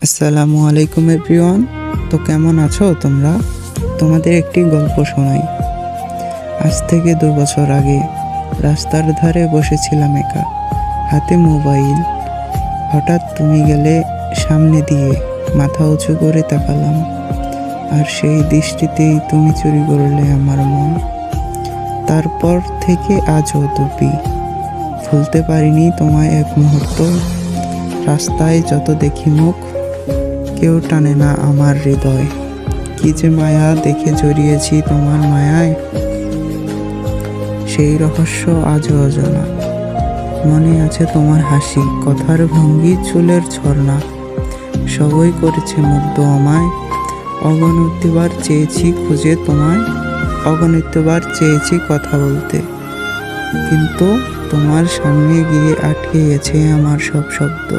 আসসালামু আলাইকুম এভরিওয়ান। তো কেমন আছো তোমরা? তোমাদের একটি গল্প শোনাই। আজ থেকে 2 বছর আগে রাস্তার ধারে বসেছিলাম একা, হাতে মোবাইল। হঠাৎ তুমি গেলে সামনে দিয়ে, মাথা উঁচু করে তাকালাম, আর সেই দৃষ্টিতেই তুমি চুরি করলে আমার মন। তারপর থেকে আজও দুপি ভুলতে পারিনি তোমায় এক মুহূর্ত। রাস্তায় যত দেখি মুখ, কেউ টানে না আমার হৃদয়। কি যে মায়া দেখে জড়িয়েছি তোমার মায়ায়, সেই রহস্য আজও অজানা। মনে আছে তোমার হাসি, কথার ভঙ্গি, চুলের ঝর্ণা, সবই করেছে মুগ্ধ আমায়। অগণিতবার চেয়েছি খুঁজে তোমায়, অগণিতবার চেয়েছি কথা বলতে, কিন্তু তোমার সামনে গিয়ে আটকে গেছে আমার সব শব্দ।